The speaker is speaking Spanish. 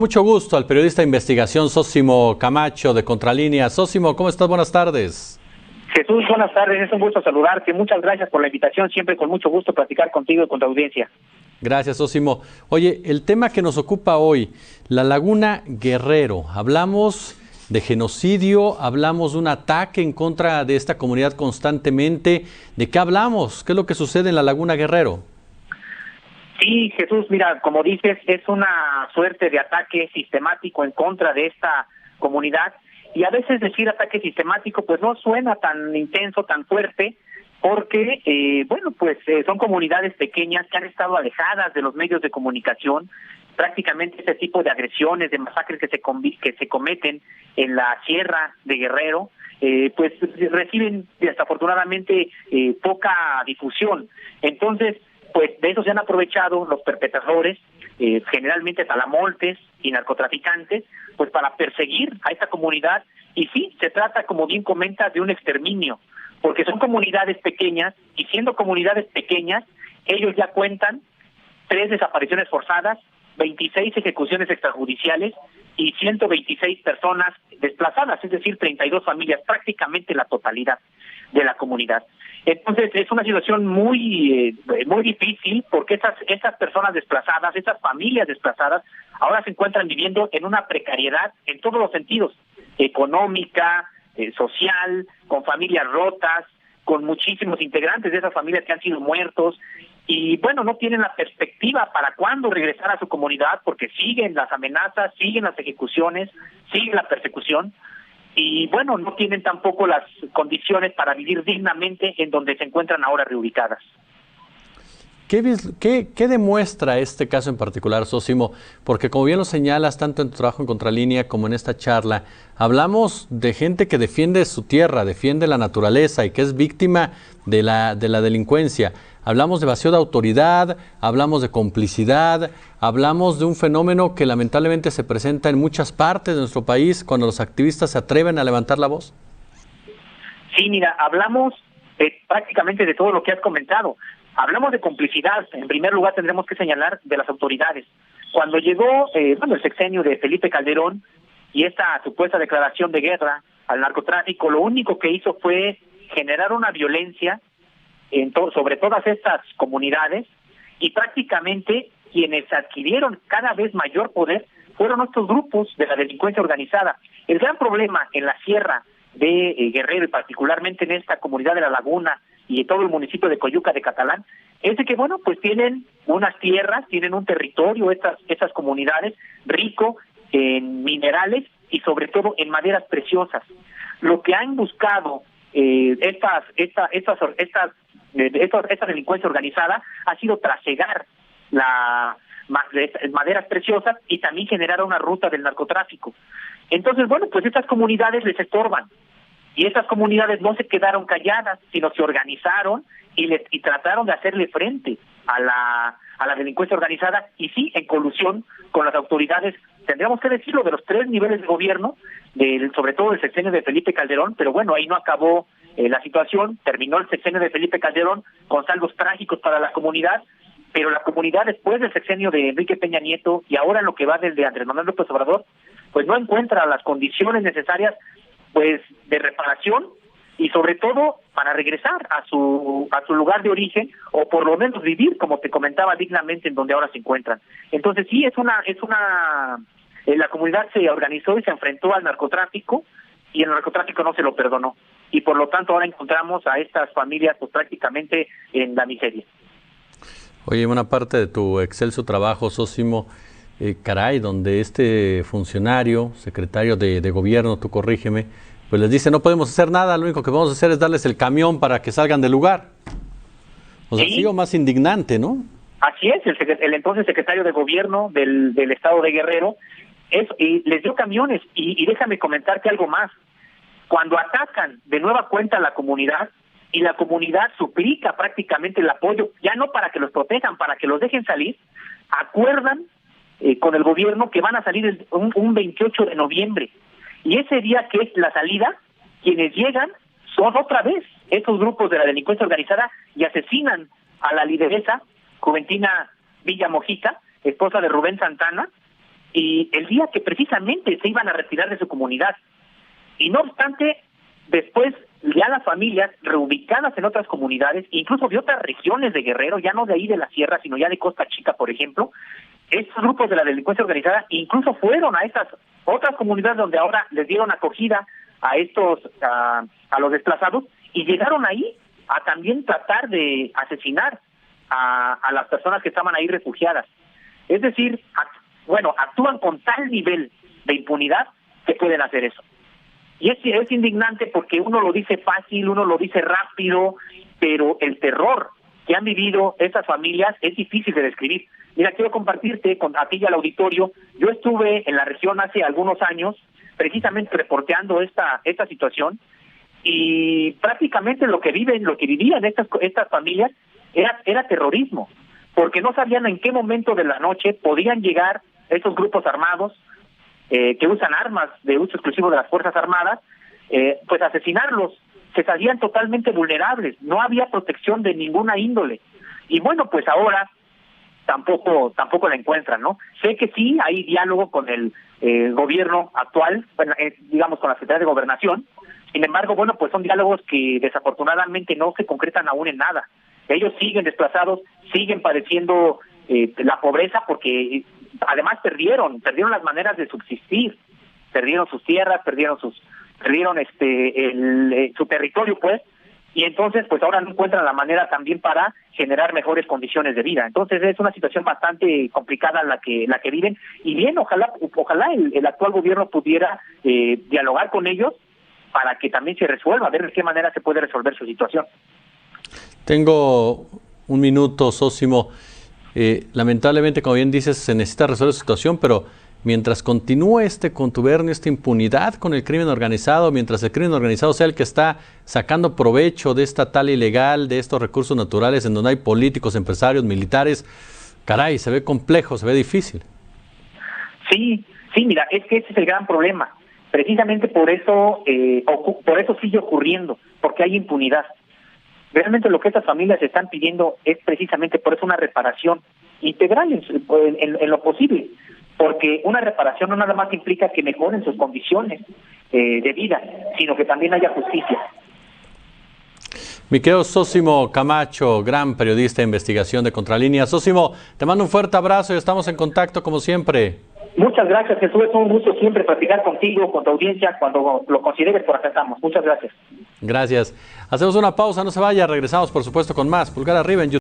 Mucho gusto al periodista de investigación Sósimo Camacho de Contralínea. Sósimo, ¿cómo estás? Buenas tardes. Jesús, buenas tardes, es un gusto saludarte. Muchas gracias por la invitación, siempre con mucho gusto platicar contigo y con tu audiencia. Gracias, Sósimo. Oye, el tema que nos ocupa hoy, la Laguna Guerrero. Hablamos de genocidio, hablamos de un ataque en contra de esta comunidad constantemente. ¿De qué hablamos? ¿Qué es lo que sucede en la Laguna Guerrero? Sí, Jesús, mira, como dices, es una suerte de ataque sistemático en contra de esta comunidad, y a veces decir ataque sistemático pues no suena tan intenso, tan fuerte, porque, son comunidades pequeñas que han estado alejadas de los medios de comunicación. Prácticamente este tipo de agresiones, de masacres que se cometen en la Sierra de Guerrero, pues reciben desafortunadamente poca difusión. Entonces, pues de eso se han aprovechado los perpetradores, generalmente talamoltes y narcotraficantes, pues para perseguir a esta comunidad. Y sí, se trata, como bien comentas, de un exterminio, porque son comunidades pequeñas, y siendo comunidades pequeñas, ellos ya cuentan 3 desapariciones forzadas, 26 ejecuciones extrajudiciales y 126 personas desplazadas, es decir, 32 familias, prácticamente la totalidad de la comunidad. Entonces es una situación muy difícil, porque esas personas desplazadas, esas familias desplazadas, ahora se encuentran viviendo en una precariedad en todos los sentidos, económica, social, con familias rotas, con muchísimos integrantes de esas familias que han sido muertos, y bueno, no tienen la perspectiva para cuándo regresar a su comunidad, porque siguen las amenazas, siguen las ejecuciones, sigue la persecución. Y bueno, no tienen tampoco las condiciones para vivir dignamente en donde se encuentran ahora reubicadas. ¿Qué demuestra este caso en particular, Sósimo? Porque como bien lo señalas, tanto en tu trabajo en Contralínea como en esta charla, hablamos de gente que defiende su tierra, defiende la naturaleza y que es víctima de la delincuencia. Hablamos de vacío de autoridad, hablamos de complicidad, hablamos de un fenómeno que lamentablemente se presenta en muchas partes de nuestro país cuando los activistas se atreven a levantar la voz. Sí, mira, hablamos prácticamente de todo lo que has comentado. Hablamos de complicidad. En primer lugar, tendremos que señalar de las autoridades. Cuando llegó el sexenio de Felipe Calderón y esta supuesta declaración de guerra al narcotráfico, lo único que hizo fue generar una violencia sobre todas estas comunidades, y prácticamente quienes adquirieron cada vez mayor poder fueron estos grupos de la delincuencia organizada. El gran problema en la Sierra de Guerrero, y particularmente en esta comunidad de La Laguna y en todo el municipio de Coyuca de Catalán, es de que, pues tienen unas tierras, tienen un territorio, estas comunidades, rico en minerales y sobre todo en maderas preciosas. Lo que han buscado esta delincuencia organizada ha sido trasegar las maderas preciosas y también generar una ruta del narcotráfico. Entonces, pues estas comunidades les estorban, y estas comunidades no se quedaron calladas, sino se organizaron y trataron de hacerle frente a la delincuencia organizada, y sí, en colusión con las autoridades, tendríamos que decirlo, de los 3 niveles de gobierno, sobre todo el sexenio de Felipe Calderón. Pero bueno, ahí no acabó la situación, terminó el sexenio de Felipe Calderón con saldos trágicos para la comunidad, pero la comunidad después del sexenio de Enrique Peña Nieto y ahora en lo que va desde Andrés Manuel López Obrador, pues no encuentra las condiciones necesarias pues de reparación, y sobre todo para regresar a su lugar de origen, o por lo menos vivir, como te comentaba, dignamente en donde ahora se encuentran. Entonces sí, la comunidad se organizó y se enfrentó al narcotráfico, y el narcotráfico no se lo perdonó, y por lo tanto ahora encontramos a estas familias pues prácticamente en la miseria. Oye, una parte de tu excelso trabajo, Sósimo, donde este funcionario, secretario de gobierno, tú corrígeme, pues les dice: no podemos hacer nada, lo único que vamos a hacer es darles el camión para que salgan del lugar. O sea, sigo más indignante, ¿no? Así es, el entonces secretario de gobierno del estado de Guerrero, y les dio camiones, y déjame comentarte algo más. Cuando atacan de nueva cuenta a la comunidad, y la comunidad suplica prácticamente el apoyo, ya no para que los protejan, para que los dejen salir, acuerdan con el gobierno que van a salir un 28 de noviembre. Y ese día que es la salida, quienes llegan son otra vez estos grupos de la delincuencia organizada, y asesinan a la lideresa Juventina Villa Mojica, esposa de Rubén Santana, y el día que precisamente se iban a retirar de su comunidad. Y no obstante, después ya las familias reubicadas en otras comunidades, incluso de otras regiones de Guerrero, ya no de ahí de la sierra, sino ya de Costa Chica, por ejemplo, estos grupos de la delincuencia organizada incluso fueron a estas otras comunidades donde ahora les dieron acogida a a los desplazados, y llegaron ahí a también tratar de asesinar a las personas que estaban ahí refugiadas. Es decir, actúan con tal nivel de impunidad que pueden hacer eso. Y es indignante porque uno lo dice fácil, uno lo dice rápido, pero el terror que han vivido estas familias es difícil de describir. Mira, quiero compartirte a ti y al auditorio. Yo estuve en la región hace algunos años, precisamente reporteando esta situación, y prácticamente lo que vivían estas familias era terrorismo, porque no sabían en qué momento de la noche podían llegar esos grupos armados que usan armas de uso exclusivo de las Fuerzas Armadas, pues asesinarlos. Se salían totalmente vulnerables, no había protección de ninguna índole. Y bueno, pues ahora tampoco la encuentran, ¿no? Sé que sí hay diálogo con el gobierno actual, digamos con la Secretaría de Gobernación. Sin embargo, bueno, pues son diálogos que desafortunadamente no se concretan aún en nada. Ellos siguen desplazados, siguen padeciendo la pobreza porque además perdieron las maneras de subsistir, perdieron sus tierras, perdieron su territorio, pues, y entonces pues ahora no encuentran la manera también para generar mejores condiciones de vida. Entonces es una situación bastante complicada la que viven, y bien, ojalá el actual gobierno pudiera dialogar con ellos para que también se resuelva, a ver de qué manera se puede resolver su situación. Tengo un minuto, Zósimo. Lamentablemente, como bien dices, se necesita resolver su situación, pero mientras continúe este contubernio, esta impunidad con el crimen organizado, mientras el crimen organizado sea el que está sacando provecho de esta tala ilegal, de estos recursos naturales en donde hay políticos, empresarios, militares, caray, se ve complejo, se ve difícil. Sí, mira, es que ese es el gran problema. Precisamente por eso sigue ocurriendo, porque hay impunidad. Realmente lo que estas familias están pidiendo es precisamente por eso una reparación integral en lo posible, porque una reparación no nada más implica que mejoren sus condiciones de vida, sino que también haya justicia. Mi querido Zósimo Camacho, gran periodista de investigación de Contralínea. Zósimo, te mando un fuerte abrazo y estamos en contacto como siempre. Muchas gracias, Jesús. Es un gusto siempre platicar contigo, con tu audiencia, cuando lo consideres, por acá estamos. Muchas gracias. Gracias. Hacemos una pausa, no se vaya, regresamos por supuesto con más. Pulgar arriba en YouTube.